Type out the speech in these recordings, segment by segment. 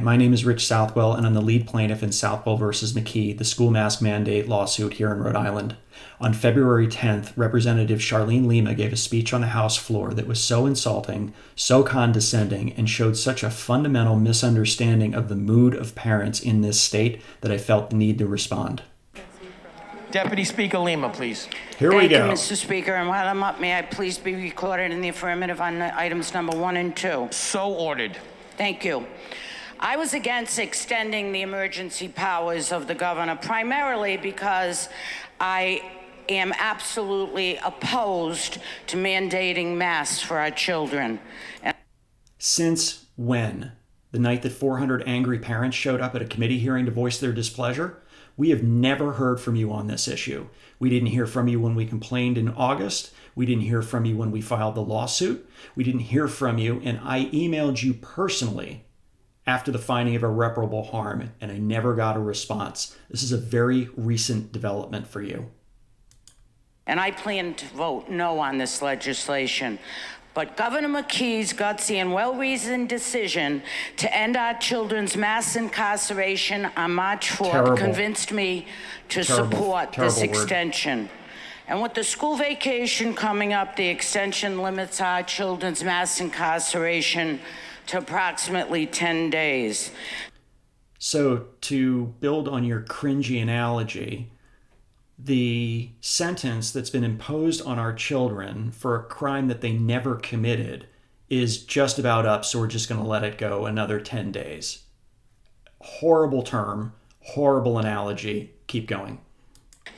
my name is Rich Southwell, and I'm the lead plaintiff in Southwell versus McKee, the school mask mandate lawsuit here in Rhode Island. On February 10th, Representative Charlene Lima gave a speech on the House floor that was so insulting, so condescending, and showed such a fundamental misunderstanding of the mood of parents in this state that I felt the need to respond. Deputy Speaker Lima, please. Here we go. Thank you, Mr. Speaker. And while I'm up, may I please be recorded in the affirmative on items number 1 and 2? So ordered. Thank you. I was against extending the emergency powers of the governor primarily because I am absolutely opposed to mandating masks for our children. Since when? The night that 400 angry parents showed up at a committee hearing to voice their displeasure? We have never heard from you on this issue. We didn't hear from you when we complained in August. We didn't hear from you when we filed the lawsuit. We didn't hear from you, and I emailed you personally after the finding of irreparable harm, and I never got a response. This is a very recent development for you. And I plan to vote no on this legislation. But Governor McKee's gutsy and well-reasoned decision to end our children's mass incarceration on March 4th convinced me to support this extension. And with the school vacation coming up, the extension limits our children's mass incarceration to approximately 10 days. So to build on your cringy analogy, the sentence that's been imposed on our children for a crime that they never committed is just about up, so we're just going to let it go another 10 days. Horrible term, horrible analogy. Keep going.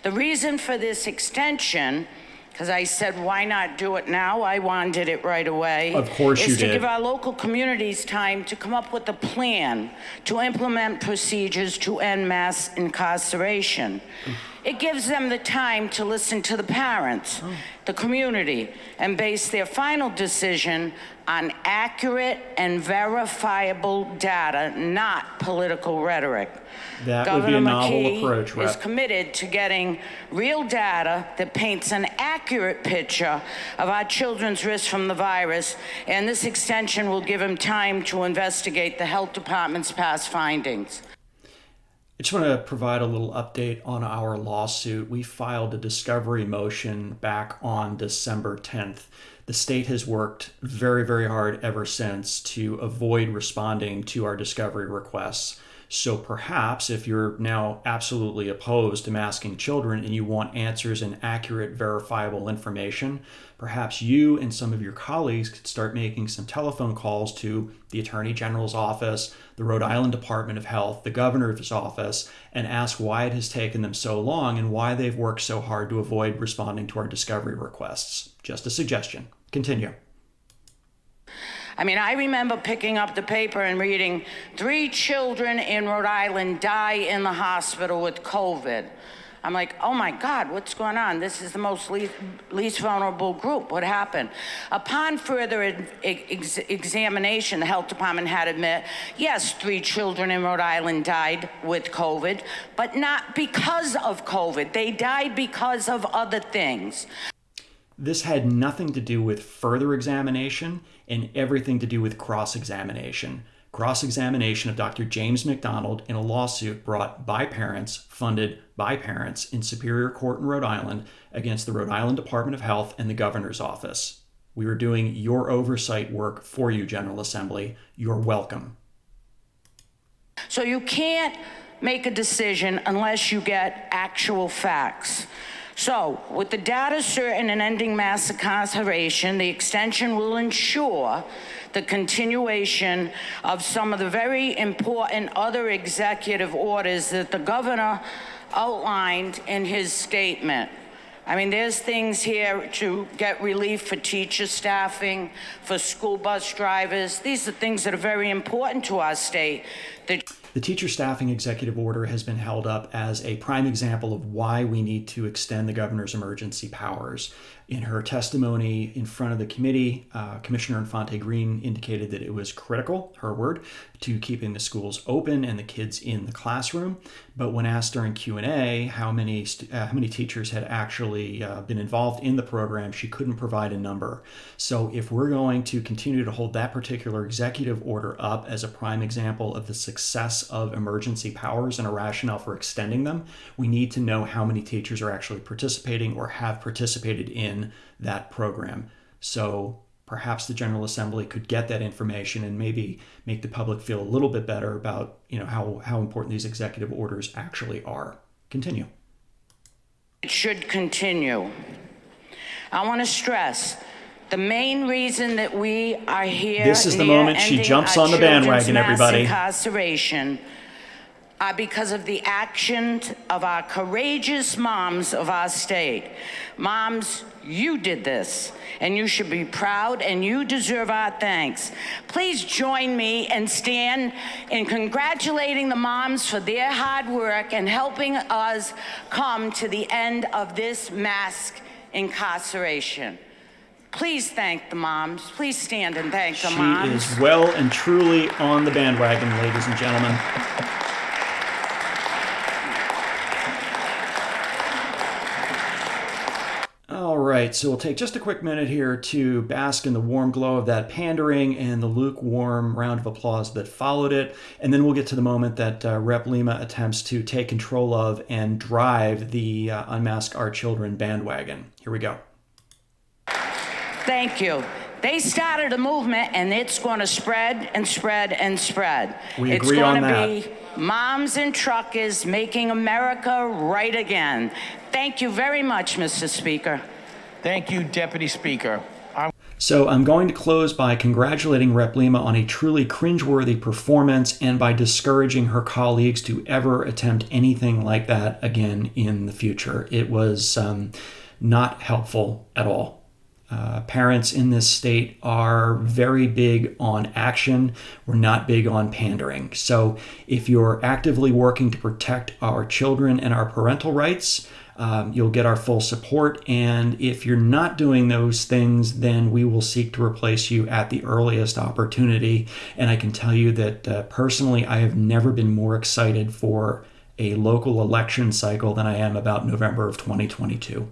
The reason for this extension, because I said, why not do it now? I wanted it right away. Of course you did. Is to did. give our local communities time to come up with a plan to implement procedures to end mass incarceration. It gives them the time to listen to the parents, the community, and base their final decision on accurate and verifiable data, not political rhetoric. That would be a novel approach, Governor McKee is committed to getting real data that paints an accurate picture of our children's risk from the virus, and this extension will give him time to investigate the health department's past findings. I just want to provide a little update on our lawsuit. We filed a discovery motion back on December 10th. The state has worked very, very hard ever since to avoid responding to our discovery requests. So perhaps if you're now absolutely opposed to masking children and you want answers and accurate, verifiable information, perhaps you and some of your colleagues could start making some telephone calls to the Attorney General's office, the Rhode Island Department of Health, the governor's office, and ask why it has taken them so long and why they've worked so hard to avoid responding to our discovery requests. Just a suggestion. Continue. I mean, I remember picking up the paper and reading 3 children in Rhode Island die in the hospital with COVID. I'm like, oh my God, what's going on? This is the most least vulnerable group. What happened? Upon further examination, the health department had to admit, yes, 3 children in Rhode Island died with COVID, but not because of COVID. They died because of other things. This had nothing to do with further examination and everything to do with cross-examination. Cross-examination of Dr. James McDonald in a lawsuit brought by parents, funded by parents in Superior Court in Rhode Island against the Rhode Island Department of Health and the governor's office. We were doing your oversight work for you, General Assembly. You're welcome. So you can't make a decision unless you get actual facts. So, with the data certain in ending mass incarceration, the extension will ensure the continuation of some of the very important other executive orders that the governor outlined in his statement. I mean, there's things here to get relief for teacher staffing, for school bus drivers. These are things that are very important to our state. The teacher staffing executive order has been held up as a prime example of why we need to extend the governor's emergency powers. In her testimony in front of the committee, Commissioner Infante Green indicated that it was critical, her word, to keeping the schools open and the kids in the classroom. But when asked during Q&A how many teachers had actually been involved in the program, she couldn't provide a number. So if we're going to continue to hold that particular executive order up as a prime example of the success of emergency powers and a rationale for extending them, we need to know how many teachers are actually participating or have participated in that program. So perhaps the General Assembly could get that information and maybe make the public feel a little bit better about, how important these executive orders actually are. Continue. It should continue. I want to stress the main reason that we are here. This is the moment she jumps on the bandwagon, everybody. Incarceration are because of the actions of our courageous moms of our state. Moms, you did this, and you should be proud, and you deserve our thanks. Please join me and stand in congratulating the moms for their hard work and helping us come to the end of this mass incarceration. Please thank the moms. Please stand and thank the moms. She is well and truly on the bandwagon, ladies and gentlemen. All right, so we'll take just a quick minute here to bask in the warm glow of that pandering and the lukewarm round of applause that followed it. And then we'll get to the moment that Rep. Lima attempts to take control of and drive the Unmask Our Children bandwagon. Here we go. Thank you. They started a movement, and it's going to spread and spread and spread. We agree on that. It's going to be moms and truckers making America right again. Thank you very much, Mr. Speaker. Thank you, Deputy Speaker. So I'm going to close by congratulating Rep. Lima on a truly cringeworthy performance and by discouraging her colleagues to ever attempt anything like that again in the future. It was not helpful at all. Parents in this state are very big on action. We're not big on pandering. So if you're actively working to protect our children and our parental rights, you'll get our full support. And if you're not doing those things, then we will seek to replace you at the earliest opportunity. And I can tell you that personally, I have never been more excited for a local election cycle than I am about November of 2022.